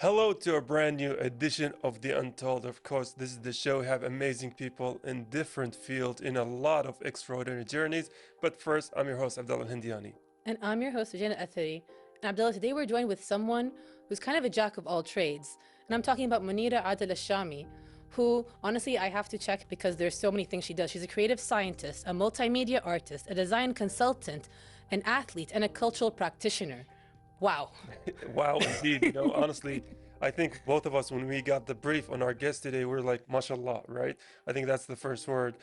Hello to a brand new edition of The Untold. Of course, this is the show. We have amazing people in different fields in a lot of extraordinary journeys. But first, I'm your host, Abdullah Hindiani. And I'm your host, Regina Athari. And Abdullah, today we're joined with someone who's kind of a jack of all trades. And I'm talking about Munirah Alshami, who, honestly, I have to check because there's so many things she does. She's a creative scientist, a multimedia artist, a design consultant, an athlete, and a cultural practitioner. Wow. Wow, indeed. Honestly, I think both of us, when we got the brief on our guest today, we're like, mashallah, right? I think that's the first word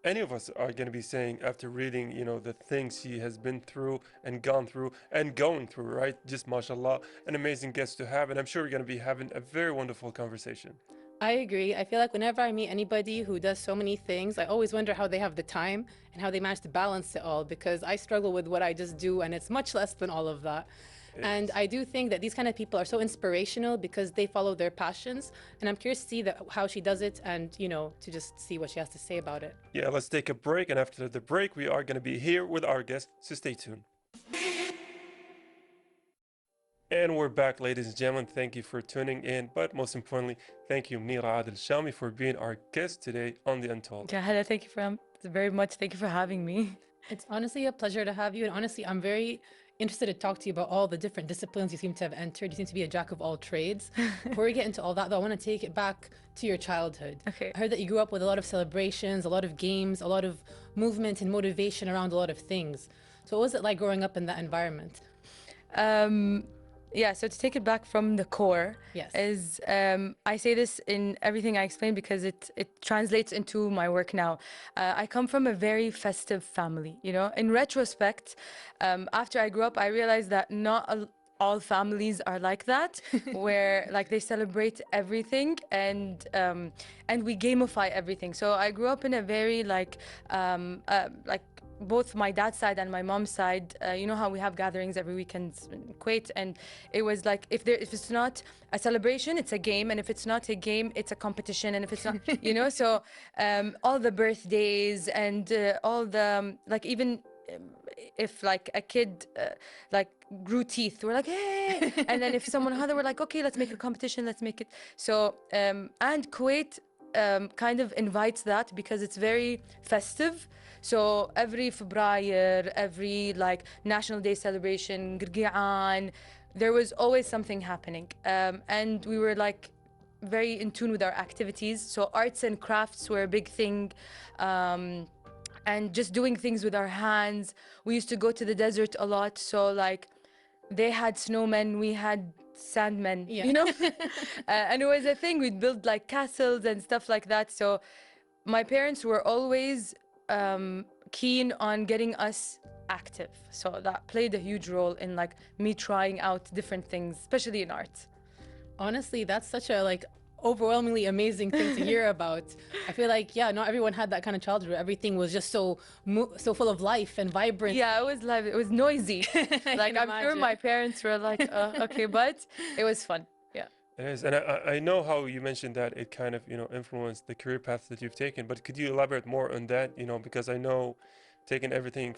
any of us are going to be saying after reading, the things she has been through and gone through and going through, right? Just mashallah, an amazing guest to have. And I'm sure we're going to be having a very wonderful conversation. I agree. I feel like whenever I meet anybody who does so many things, I always wonder how they have the time and how they manage to balance it all, because I struggle with what I just do and it's much less than all of that. And I do think that these kind of people are so inspirational because they follow their passions. And I'm curious to see how she does it and, to just see what she has to say about it. Yeah, let's take a break. And after the break, we are going to be here with our guest. So stay tuned. And we're back, ladies and gentlemen. Thank you for tuning in. But most importantly, thank you, Munirah Alshami, for being our guest today on The Untold. Yeah, hello. Thank you very much. Thank you for having me. It's honestly a pleasure to have you. And honestly, I'm very interested to talk to you about all the different disciplines you seem to have entered. You seem to be a jack of all trades. Before we get into all that, though, I want to take it back to your childhood. Okay. I heard that you grew up with a lot of celebrations, a lot of games, a lot of movement and motivation around a lot of things. So what was it like growing up in that environment? Yeah, so to take it back from the core, yes, is I say this in everything I explain because it translates into my work now. I come from a very festive family, In retrospect, after I grew up, I realized that not all families are like that, where like they celebrate everything and we gamify everything. So I grew up in a very like both my dad's side and my mom's side, you know how we have gatherings every weekend in Kuwait, and it was like if it's not a celebration, it's a game, and if it's not a game, it's a competition, and if it's not, so all the birthdays and all the like, even if like a kid like grew teeth, we're like, hey, and then if someone had, we're like, okay, let's make a competition, let's make it. So and Kuwait kind of invites that because it's very festive. So every February, every like National Day celebration, Girgi'an, there was always something happening. And we were like very in tune with our activities. So arts and crafts were a big thing. And just doing things with our hands. We used to go to the desert a lot. So like they had snowmen, we had sandmen, and it was a thing. We'd build like castles and stuff like that. So my parents were always keen on getting us active, so that played a huge role in like me trying out different things, especially in art. Honestly, that's such a like overwhelmingly amazing thing to hear about. I feel like, yeah, not everyone had that kind of childhood where everything was just so full of life and vibrant. Yeah, it was live, it was noisy. Like I'm sure my parents were like, okay, but it was fun. Yeah, it is. And I know how you mentioned that it kind of influenced the career path that you've taken, but could you elaborate more on that? Because I know taking everything,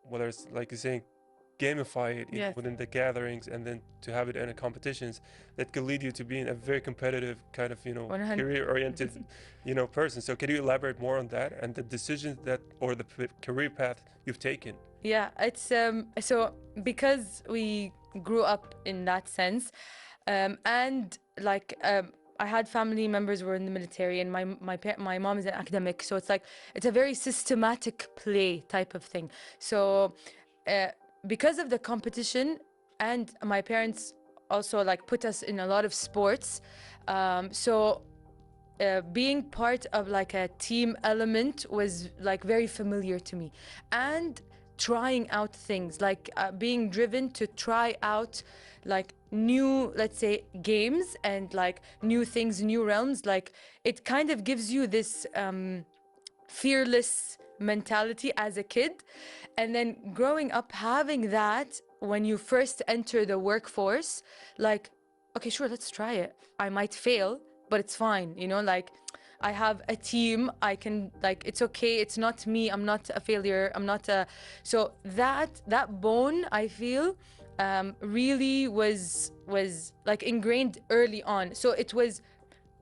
whether it's like you're saying gamify it yes, within the gatherings, and then to have it in a competitions that could lead you to being a very competitive kind of 100%. career-oriented person. So can you elaborate more on that and the decisions that or the career path you've taken? Yeah, it's so because we grew up in that sense, and like I had family members who were in the military, and my mom is an academic, so it's like it's a very systematic play type of thing. So because of the competition, and my parents also like put us in a lot of sports, so being part of like a team element was like very familiar to me, and trying out things like being driven to try out like new, let's say, games and like new things, new realms. Like it kind of gives you this fearless mentality as a kid, and then growing up having that when you first enter the workforce, like, okay, sure, let's try it. I might fail, but it's fine, like I have a team, I can, like, it's okay, it's not me, I'm not a failure, I'm not a, so that bone, I feel, really was like ingrained early on. So it was,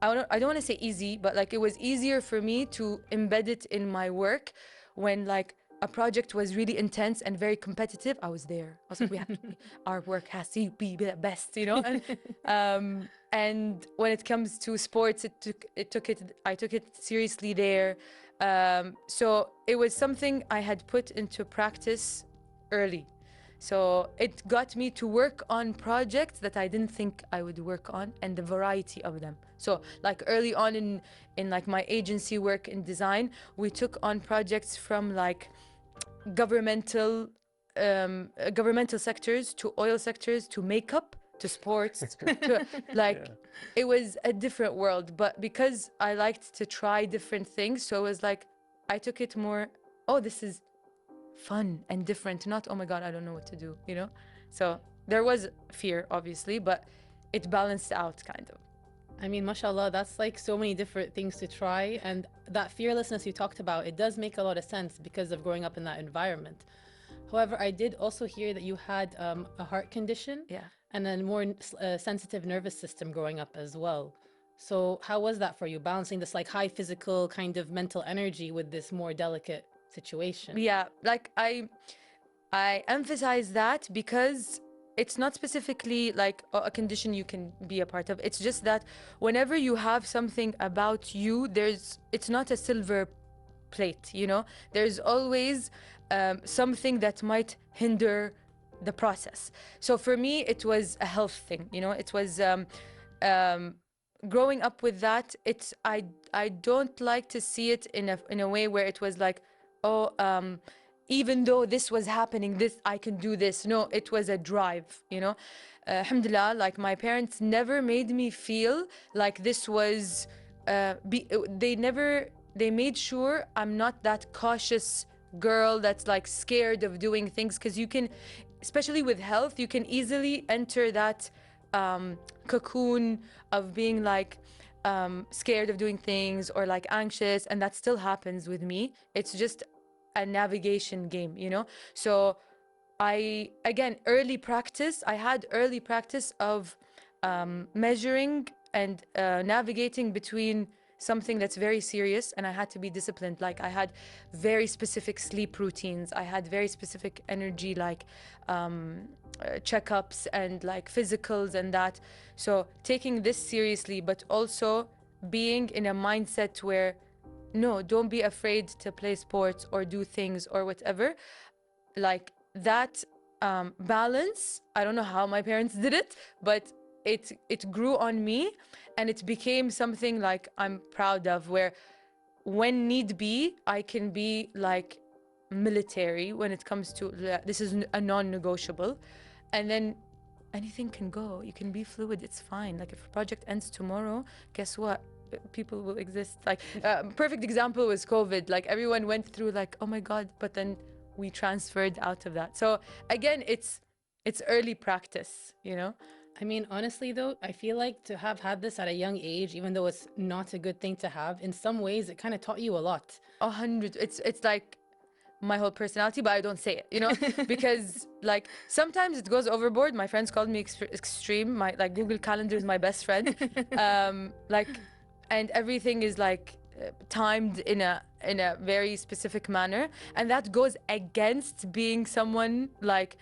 I don't want to say easy, but like it was easier for me to embed it in my work when like a project was really intense and very competitive. I was there. I was like, we have to be, our work has to be the best, you know. And when it comes to sports, I took it seriously there. So it was something I had put into practice early. So it got me to work on projects that I didn't think I would work on, and the variety of them. So like early on in like my agency work in design, we took on projects from like governmental sectors to oil sectors to makeup to sports to like it was a different world. But because I liked to try different things, so it was like I took it more, oh, this is fun and different, not oh my god, I don't know what to do, you know. So there was fear obviously, but it balanced out kind of. I mean, mashallah, that's like so many different things to try. And that fearlessness you talked about, it does make a lot of sense because of growing up in that environment. However, I did also hear that you had a heart condition, and a more sensitive nervous system growing up as well. So how was that for you, balancing this like high physical kind of mental energy with this more delicate situation? Yeah, like I emphasize that because it's not specifically like a condition you can be a part of. It's just that whenever you have something about you, it's not a silver plate, you know. There's always something that might hinder the process. So for me, it was a health thing, you know. It was growing up with that. It's I don't like to see it in a way where it was like, oh, even though this was happening, this I can do this. No, it was a drive, you know. Alhamdulillah, like my parents never made me feel like this was they made sure I'm not that cautious girl that's like scared of doing things, because you can, especially with health, you can easily enter that cocoon of being like scared of doing things or like anxious, and that still happens with me. It's just a navigation game, you know. So I had early practice of measuring and navigating between something that's very serious, and I had to be disciplined. Like I had very specific sleep routines, I had very specific energy, like checkups and like physicals and that. So taking this seriously, but also being in a mindset where no, don't be afraid to play sports or do things or whatever. Like that balance, I don't know how my parents did it, but it grew on me, and it became something like I'm proud of, where when need be, I can be like military when it comes to this is a non-negotiable, and then anything can go. You can be fluid, it's fine. Like if a project ends tomorrow, guess what? People will exist. Like perfect example was COVID. Like everyone went through like, oh my god, but then we transferred out of that. So again, it's early practice, you know. I mean, honestly though, I feel like to have had this at a young age, even though it's not a good thing to have, in some ways it kind of taught you a lot. 100. It's like my whole personality, but I don't say it, you know, because like sometimes it goes overboard. My friends called me extreme. My like Google Calendar is my best friend. Like, and everything is like timed in a very specific manner, and that goes against being someone like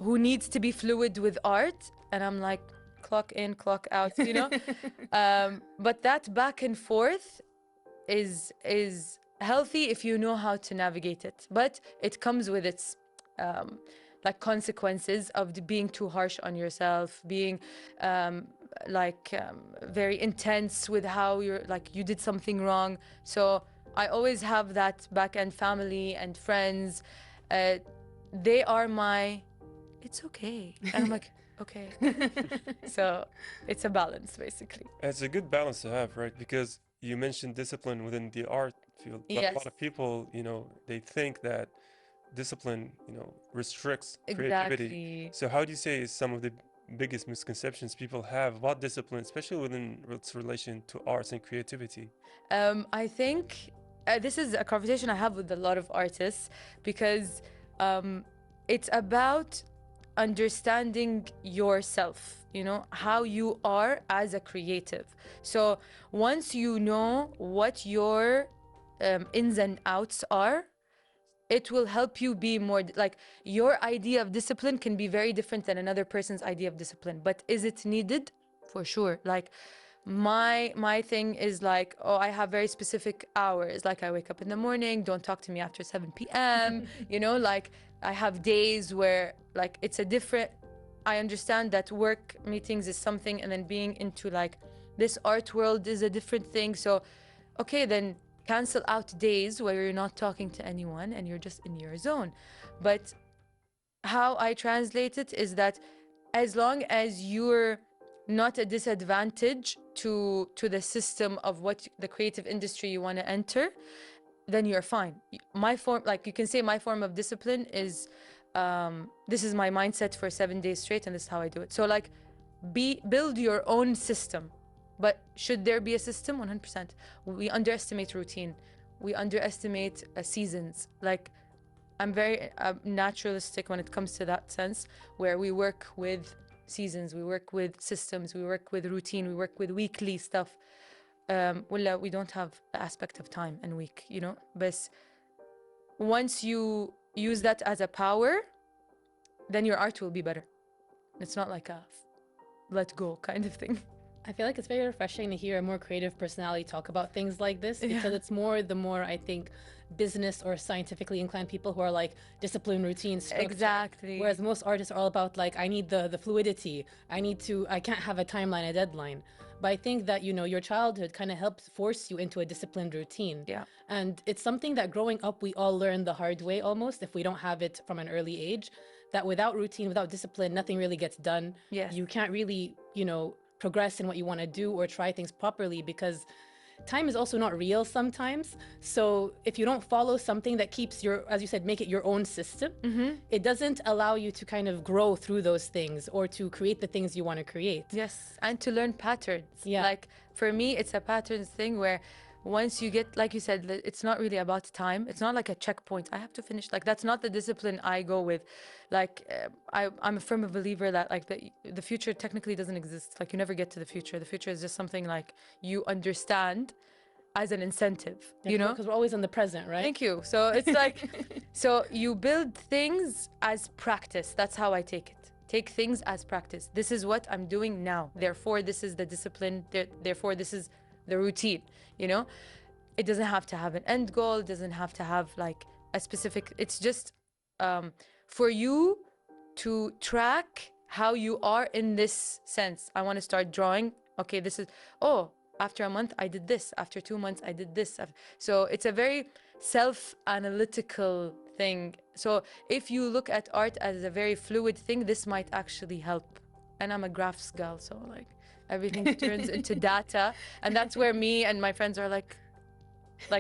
who needs to be fluid with art. And I'm like, clock in, clock out, you know. But that back and forth is healthy if you know how to navigate it, but it comes with its like consequences of being too harsh on yourself, being very intense with how you're like you did something wrong. So I always have that back end family and friends. They are my it's okay, and I'm like okay. So it's a balance basically. It's a good balance to have, right? Because you mentioned discipline within the art field, but a lot of people, you know, they think that discipline, you know, restricts creativity. Exactly. So how do you say is some of the biggest misconceptions people have about discipline, especially within its relation to arts and creativity? I think this is a conversation I have with a lot of artists, because it's about understanding yourself, you know, how you are as a creative. So once you know what your ins and outs are, it will help you be more like, your idea of discipline can be very different than another person's idea of discipline, but is it needed? For sure. Like my thing is like, oh, I have very specific hours, like I wake up in the morning, don't talk to me after 7 p.m. You know, like I have days where like it's a different, I understand that work meetings is something, and then being into like this art world is a different thing. So okay, then cancel out days where you're not talking to anyone and you're just in your zone. But how I translate it is that as long as you're not a disadvantage to the system of what the creative industry you want to enter, then you're fine. My form, like you can say my form of discipline is, this is my mindset for 7 days straight, and this is how I do it. So like, build your own system. But should there be a system? 100%. We underestimate routine. We underestimate seasons. Like, I'm very naturalistic when it comes to that sense, where we work with seasons, we work with systems, we work with routine, we work with weekly stuff. We don't have the aspect of time and week, you know? But once you use that as a power, then your art will be better. It's not like a let go kind of thing. I feel like it's very refreshing to hear a more creative personality talk about things like this, because it's more, the more I think business or scientifically inclined people who are like discipline, routine, structure. Exactly. Whereas most artists are all about like, I need the fluidity. I can't have a timeline, a deadline. But I think that, you know, your childhood kind of helps force you into a disciplined routine. Yeah. And it's something that growing up, we all learn the hard way almost, if we don't have it from an early age, that without routine, without discipline, nothing really gets done. Yes. You can't really, you know, progress in what you want to do or try things properly, because time is also not real sometimes. So if you don't follow something that keeps your, as you said, make it your own system, it doesn't allow you to kind of grow through those things or to create the things you want to create. Yes, and to learn patterns. Yeah. Like for me, it's a patterns thing where once you get, like you said, it's not really about time. It's not like a checkpoint. I have to finish. Like that's not the discipline I go with. Like I'm a firm believer that like the future technically doesn't exist. Like you never get to the future. The future is just something like you understand as an incentive, you know? Because we're always in the present, right? Thank you. So it's like, so you build things as practice. That's how I take it. Take things as practice. This is what I'm doing now. Therefore, this is the discipline. Therefore, this is the routine, you know? It doesn't have to have an end goal. It doesn't have to have like a specific, it's just for you to track how you are in this sense. I want to start drawing. Okay, this is, oh, after a month, I did this. After 2 months, I did this. So it's a very self-analytical thing. So if you look at art as a very fluid thing, this might actually help. And I'm a graphs gal, so like everything turns into data. And that's where me and my friends are like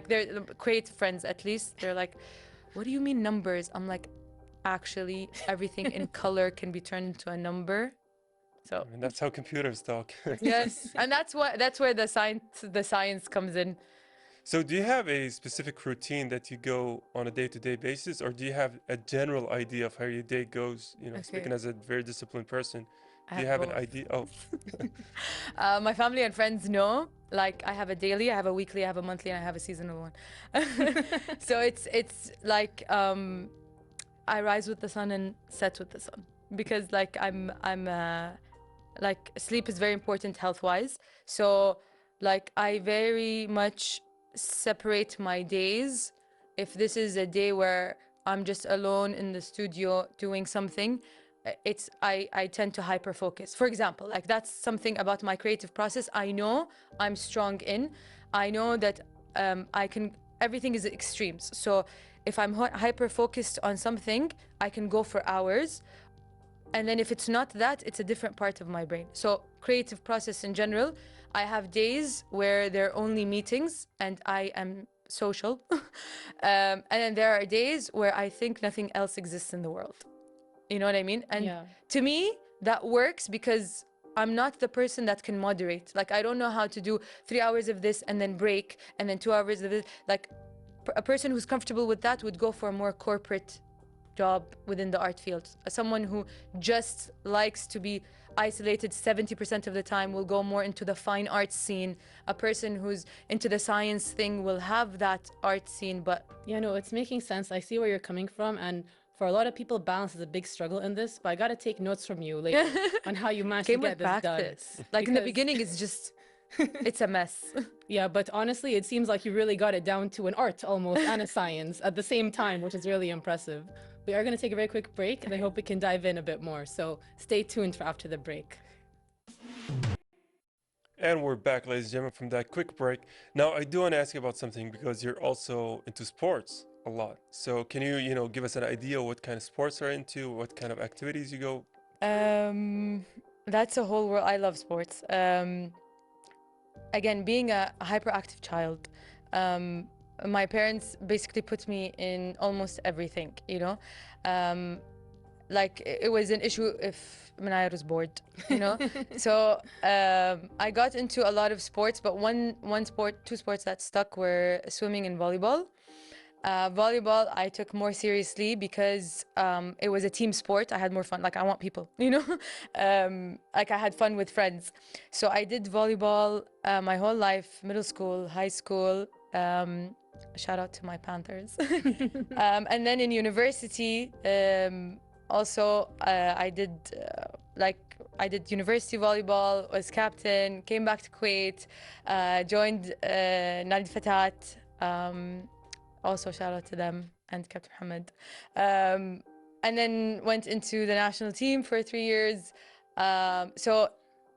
they're creative friends at least. They're like, what do you mean numbers? I'm like, actually, everything in color can be turned into a number. So And that's how computers talk. yes, and that's where the science comes in. So do you have a specific routine that you go on a day-to-day basis, or do you have a general idea of how your day goes? You know, speaking as a very disciplined person, do you have an idea? Oh, my family and friends know. Like I have a daily, I have a weekly, I have a monthly, and I have a seasonal one. So it's like I rise with the sun and set with the sun, because like I'm like sleep is very important health-wise. So like I very much separate my days. If this is a day where I'm just alone in the studio doing something, I tend to hyper focus. For example, like that's something about my creative process I know I'm strong in. I know that I can, everything is extremes. So if I'm hyper focused on something, I can go for hours. And then if it's not that, it's a different part of my brain. So creative process in general, I have days where there are only meetings and I am social. And then there are days where I think nothing else exists in the world. You know what I mean? And to me, that works because I'm not the person that can moderate. Like, I don't know how to do 3 hours of this and then break and then 2 hours of this. Like, a person who's comfortable with that would go for a more corporate job within the art field. Someone who just likes to be isolated 70% of the time will go more into the fine art scene. A person who's into the science thing will have that art scene, but Yeah, no, it's making sense. I see where you're coming from, and for a lot of people, balance is a big struggle in this. But I gotta take notes from you later on how you managed to came with get this done. practice. Like in the Because- beginning, it's just, it's a mess. Yeah, but honestly, it seems like you really got it down to an art almost and a science at the same time, which is really impressive. We are going to take a very quick break, and I hope we can dive in a bit more. So stay tuned for after the break. And we're back, ladies and gentlemen, from that quick break. Now, I do want to ask you about something because you're also into sports a lot. So can you, give us an idea what kind of sports are into, what kind of activities you go? That's a whole world. I love sports. Again, being a hyperactive child, my parents basically put me in almost everything, like it was an issue if Munirah was bored, So I got into a lot of sports, but two sports that stuck were swimming and volleyball. Volleyball I took more seriously because it was a team sport. I had more fun. Like I want people, like I had fun with friends. So I did volleyball my whole life, middle school, high school. Shout out to my Panthers. And then in university, also I did university volleyball, was captain, came back to Kuwait, joined Nadi Fatat. Also, shout out to them and Captain Mohammed. And then went into the national team for 3 years. So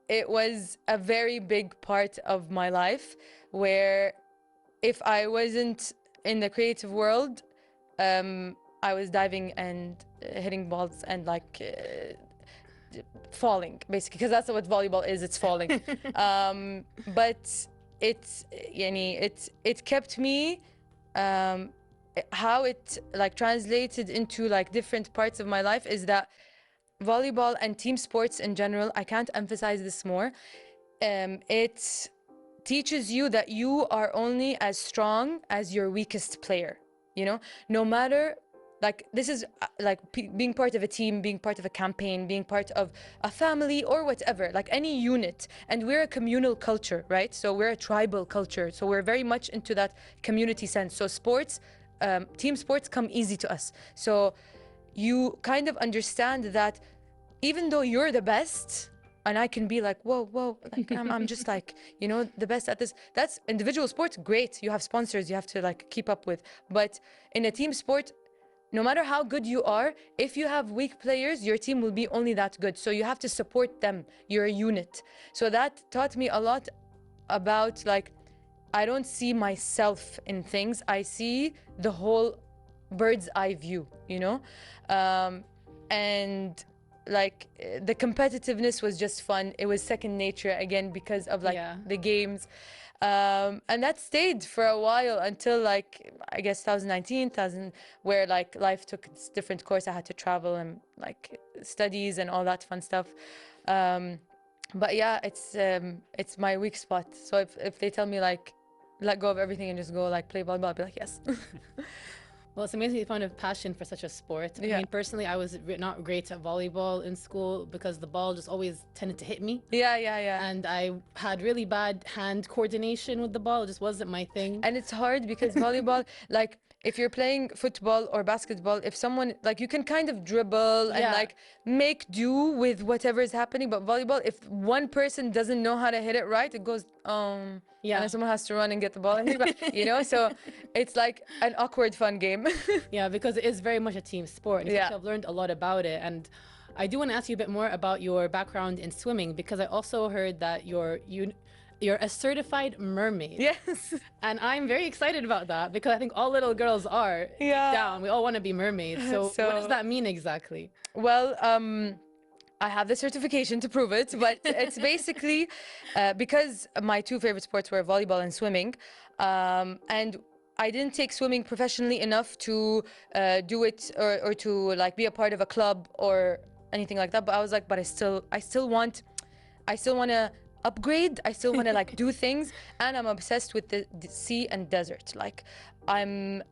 it was a very big part of my life where if I wasn't in the creative world, I was diving and hitting balls and falling, basically, because that's what volleyball is, it's falling. But it kept me. How it translated into different parts of my life is that volleyball and team sports in general, I can't emphasize this more, it teaches you that you are only as strong as your weakest player, no matter this is being part of a team, being part of a campaign, being part of a family or whatever, any unit. And we're a communal culture, right? So we're a tribal culture. So we're very much into that community sense. So sports, team sports come easy to us. So you kind of understand that even though you're the best, and I can be whoa, I'm just the best at this. That's individual sports, great. You have sponsors you have to keep up with. But in a team sport, no matter how good you are, if you have weak players, your team will be only that good. So you have to support them. You're a unit. So that taught me a lot about I don't see myself in things. I see the whole bird's eye view, and the competitiveness was just fun. It was second nature again because of the games. And that stayed for a while until I guess 2019, where life took its different course. I had to travel and studies and all that fun stuff. But yeah, it's my weak spot. So if they tell me let go of everything and just go play volleyball, I'll be yes. Well, it's amazing you found a passion for such a sport. Yeah. I mean, personally, I was not great at volleyball in school because the ball just always tended to hit me. Yeah. And I had really bad hand coordination with the ball. It just wasn't my thing. And it's hard because volleyball, if you're playing football or basketball, if someone you can kind of dribble and make do with whatever is happening. But volleyball, if one person doesn't know how to hit it right, it goes Yeah. And then someone has to run and get the ball, so it's an awkward fun game. Yeah, because it is very much a team sport. And Yeah. I've learned a lot about it. And I do want to ask you a bit more about your background in swimming, because I also heard that you're a certified mermaid. Yes. And I'm very excited about that because I think all little girls are deep Yeah. down. We all want to be mermaids. So what does that mean exactly? Well, I have the certification to prove it, but it's basically because my two favorite sports were volleyball and swimming, and I didn't take swimming professionally enough to do it or to be a part of a club or anything like that. But I was but I still want to upgrade. I still want to do things, and I'm obsessed with the sea and desert. I'm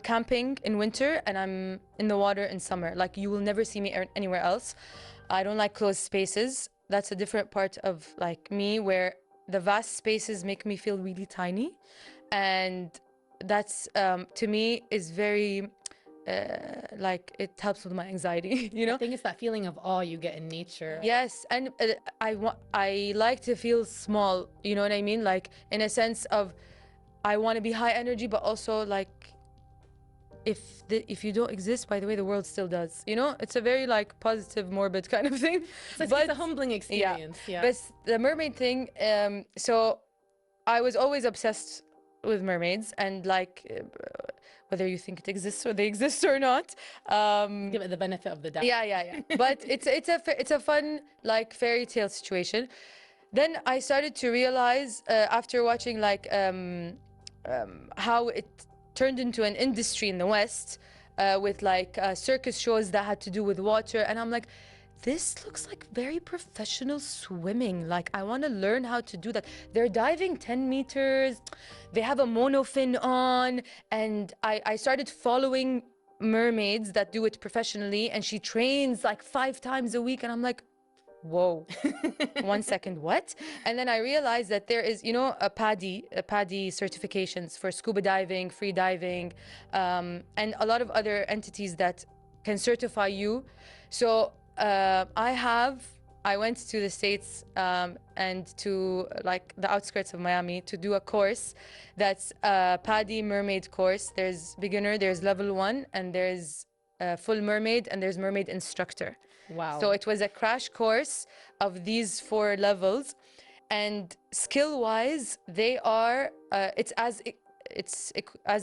camping in winter and I'm in the water in summer. Like you will never see me anywhere else. I don't like closed spaces. That's a different part of like me where the vast spaces make me feel really tiny, and that's to me is very like it helps with my anxiety. You know. I think it's that feeling of awe you get in nature. Yes, and I like to feel small. You know what I mean? Like in a sense of I want to be high energy, but also like if you don't exist, by the way, the world still does. You know, it's a very like positive, morbid kind of thing. It's a humbling experience. Yeah. But the mermaid thing. So I was always obsessed with mermaids, and like whether you think it exists or they exist or not. Give it the benefit of the doubt. Yeah. But it's a fun like fairy tale situation. Then I started to realize after watching like how it turned into an industry in the West with like circus shows that had to do with water, and I'm like, this looks like very professional swimming. Like I want to learn how to do that. They're diving 10 meters. They have a monofin on, and I started following mermaids that do it professionally, and she trains like 5 times a week, and I'm like, whoa, 1 second, what? And then I realized that there is, you know, a PADI certifications for scuba diving, free diving, and a lot of other entities that can certify you. So I went to the States and to like the outskirts of Miami to do a course that's a PADI mermaid course. There's beginner, there's level 1, and there's full mermaid, and there's mermaid instructor. Wow. So it was a crash course of these 4 levels, and skill-wise, they are it's as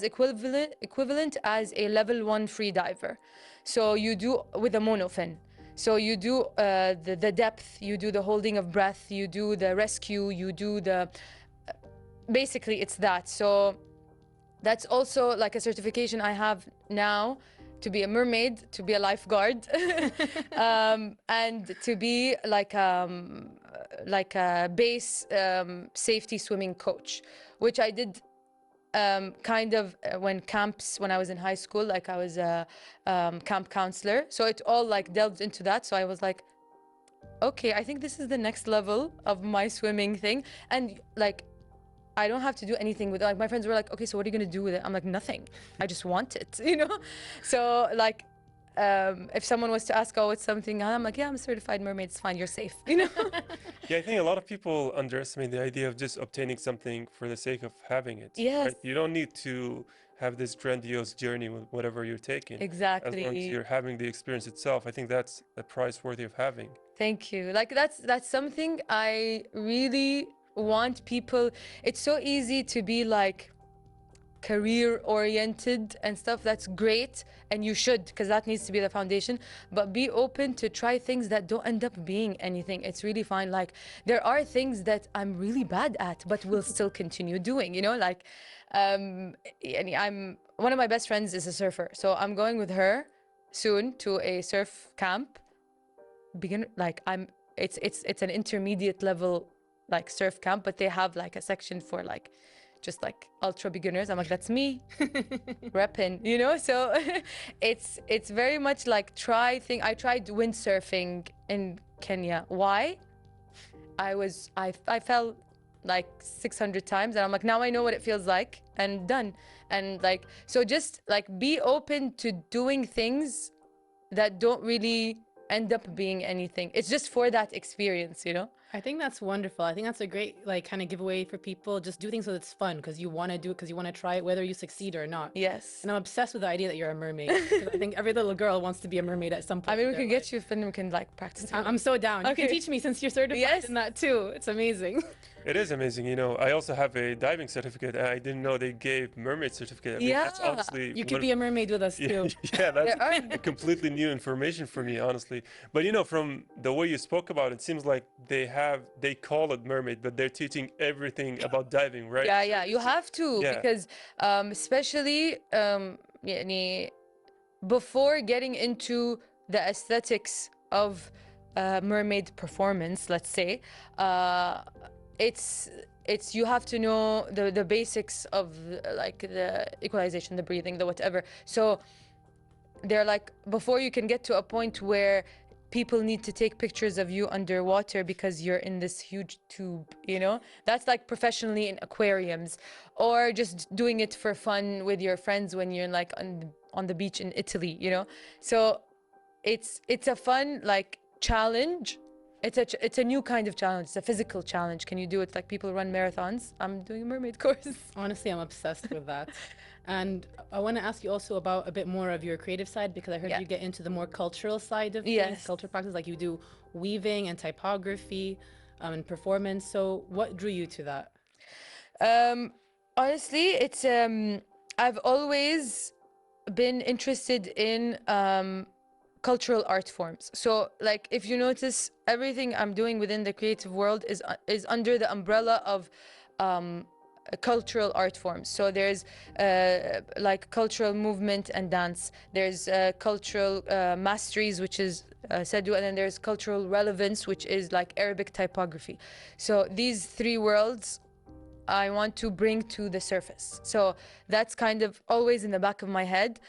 equivalent as a level 1 free diver. So you do with a monofin. So you do the depth, you do the holding of breath, you do the rescue, you do the basically it's that. So that's also like a certification I have now, to be a mermaid, to be a lifeguard, and to be like a base safety swimming coach, which I did kind of when I was in high school. Like I was a camp counselor, so it all like delved into that. So I was like, okay, I think this is the next level of my swimming thing, and like I don't have to do anything with it. Like my friends were like, okay, so what are you gonna do with it? I'm like, nothing. I just want it, you know? So like, if someone was to ask, oh, it's something, I'm like, yeah, I'm a certified mermaid, it's fine, you're safe, you know? Yeah, I think a lot of people underestimate the idea of just obtaining something for the sake of having it. Yes. Right? You don't need to have this grandiose journey with whatever you're taking. Exactly. As long as you're having the experience itself, I think that's a price worthy of having. Thank you. Like that's something I really want people. It's so easy to be like career oriented and stuff. That's great, and you should, because that needs to be the foundation, but be open to try things that don't end up being anything. It's really fine. Like there are things that I'm really bad at but will still continue doing, you know, like I'm one of my best friends is a surfer, so I'm going with her soon to a surf camp. It's an intermediate level like surf camp, but they have like a section for like just like ultra beginners. I'm like, that's me repping, you know? So it's very much like I tried windsurfing in Kenya. Why? I fell like 600 times, and I'm like, now I know what it feels like, and done. And like, so just like be open to doing things that don't really end up being anything. It's just for that experience, you know? I think that's wonderful. I think that's a great like kind of giveaway for people. Just do things so it's fun, because you want to do it, because you want to try it, whether you succeed or not. Yes. And I'm obsessed with the idea that you're a mermaid. 'Cause I think every little girl wants to be a mermaid at some point. I mean, we in their can get life. you, and we can like practice. I'm so down. You Okay. can teach me since you're certified Yes. in that too. It's amazing. It is amazing. You know, I also have a diving certificate, and I didn't know they gave mermaid certificate. I mean, that's Yeah. honestly You could be a mermaid with us too. Yeah, that's There are. a completely new information for me, honestly. But you know, from the way you spoke about it, it seems like they call it mermaid, but they're teaching everything about diving, right? Yeah, you have to, Yeah. because especially يعني, before getting into the aesthetics of mermaid performance, let's say, it's you have to know the basics of like the equalization, the breathing, the whatever. So they're like, before you can get to a point where people need to take pictures of you underwater because you're in this huge tube, you know, that's like professionally in aquariums, or just doing it for fun with your friends when you're like on the beach in Italy, you know. So it's a fun like challenge. It's a new kind of challenge. It's a physical challenge. Can you do it? Like people run marathons. I'm doing a mermaid course. Honestly, I'm obsessed with that. And I want to ask you also about a bit more of your creative side, because I heard you get into the more cultural side of things, cultural practice, like you do weaving and typography and performance. So what drew you to that? Honestly, it's I've always been interested in cultural art forms. So like if you notice, everything I'm doing within the creative world is under the umbrella of cultural art forms. So there's like cultural movement and dance, there's cultural masteries, which is Sadu, and then there's cultural relevance, which is like Arabic typography. So these three worlds I want to bring to the surface. So that's kind of always in the back of my head.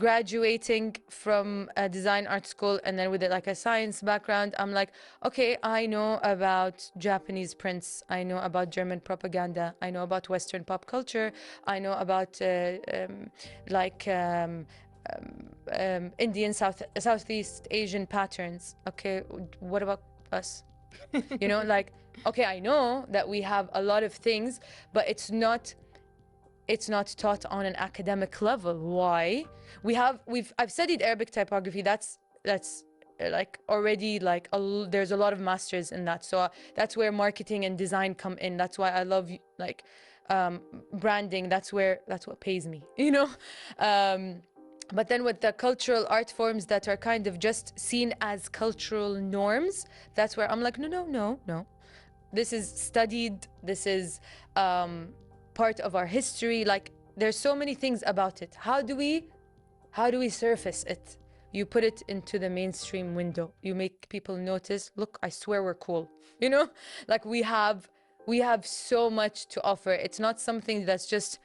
Graduating from a design art school and then with it like a science background, I'm like, okay, I know about Japanese prints, I know about German propaganda, I know about Western pop culture, I know about Indian Southeast Asian patterns. Okay, what about us? You know, like, okay, I know that we have a lot of things, but it's not taught on an academic level. Why? I've studied Arabic typography. That's like already like there's a lot of masters in that. So that's where marketing and design come in. That's why I love like branding. That's what pays me, you know. But then with the cultural art forms that are kind of just seen as cultural norms, that's where I'm like, no. This is studied. This is part of our history. Like there's so many things about it. How do we surface it? You put it into the mainstream window. You make people notice, look, I swear we're cool. You know, like we have so much to offer. It's not something that's just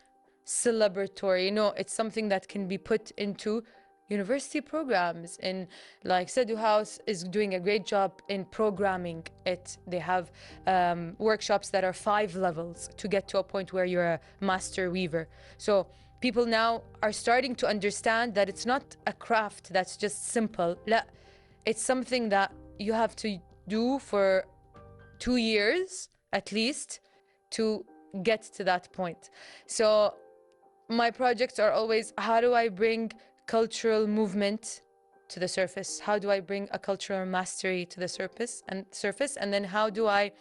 celebratory. No, it's something that can be put into university programs. And like Sadu House is doing a great job in programming it. They have workshops that are 5 levels to get to a point where you're a master weaver. So people now are starting to understand that it's not a craft that's just simple. It's something that you have to do for 2 years at least to get to that point. So my projects are always, how do I bring cultural movement to the surface? How do I bring a cultural mastery to the surface? And then how do I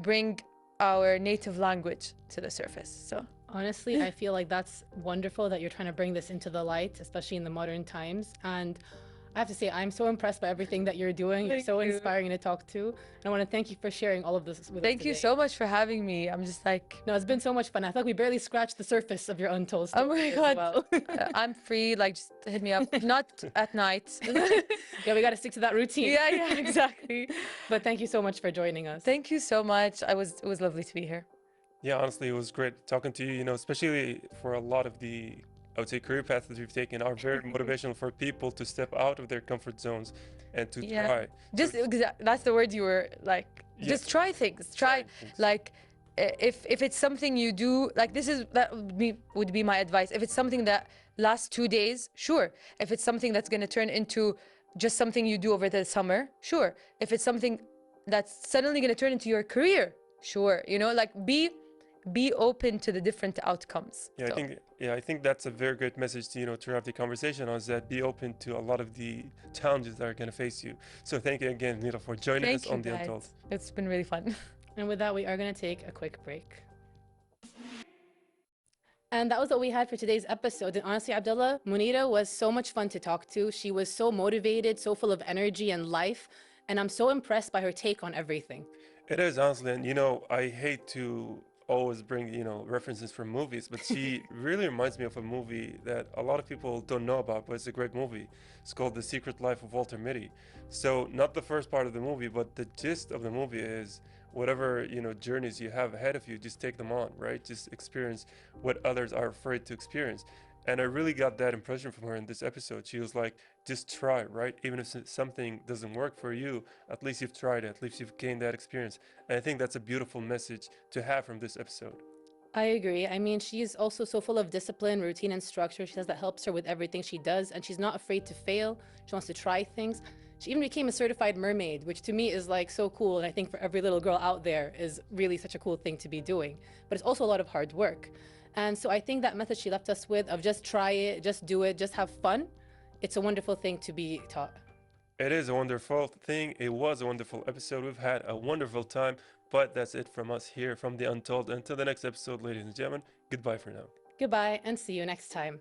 bring our native language to the surface? So honestly, I feel like that's wonderful that you're trying to bring this into the light, especially in the modern times. And I have to say, I'm so impressed by everything that you're doing. You're so inspiring to talk to. And I want to thank you for sharing all of this with us Thank you so much for having me. I'm just like... No, it's been so much fun. I feel like we barely scratched the surface of your Untold story. Oh my God. I'm free. Like, just hit me up. Not at night. Yeah, we got to stick to that routine. Yeah, exactly. But thank you so much for joining us. Thank you so much. It was lovely to be here. Yeah, honestly, it was great talking to you, you know, especially for a lot of the, I would say, career paths that we've taken are very motivational for people to step out of their comfort zones and to try. Just that's the word you were like, just try things. Try like if it's something you do, like that would be my advice. If it's something that lasts 2 days, sure. If it's something that's going to turn into just something you do over the summer, sure. If it's something that's suddenly going to turn into your career, sure. You know, like be open to the different outcomes. Yeah, I think that's a very good message to, you know, to have the conversation on, is that be open to a lot of the challenges that are going to face you. So thank you again, Munirah, for joining us on the Untold. It's been really fun. And with that, we are going to take a quick break. And that was what we had for today's episode. And honestly, Abdullah, Munirah was so much fun to talk to. She was so motivated, so full of energy and life. And I'm so impressed by her take on everything. It is, honestly. And, you know, I hate to always bring, you know, references from movies, but she really reminds me of a movie that a lot of people don't know about, but it's a great movie. It's called The Secret Life of Walter Mitty. So not the first part of the movie, but the gist of the movie is whatever, you know, journeys you have ahead of you, just take them on, right? Just experience what others are afraid to experience. And I really got that impression from her in this episode. She was like, just try, right? Even if something doesn't work for you, at least you've tried it, at least you've gained that experience. And I think that's a beautiful message to have from this episode. I agree. I mean, she's also so full of discipline, routine, and structure. She says that helps her with everything she does, and she's not afraid to fail. She wants to try things. She even became a certified mermaid, which to me is like so cool. And I think for every little girl out there is really such a cool thing to be doing. But it's also a lot of hard work. And so I think that method she left us with of just try it, just do it, just have fun, it's a wonderful thing to be taught. It is a wonderful thing. It was a wonderful episode. We've had a wonderful time. But that's it from us here from The Untold. Until the next episode, ladies and gentlemen, goodbye for now. Goodbye and see you next time.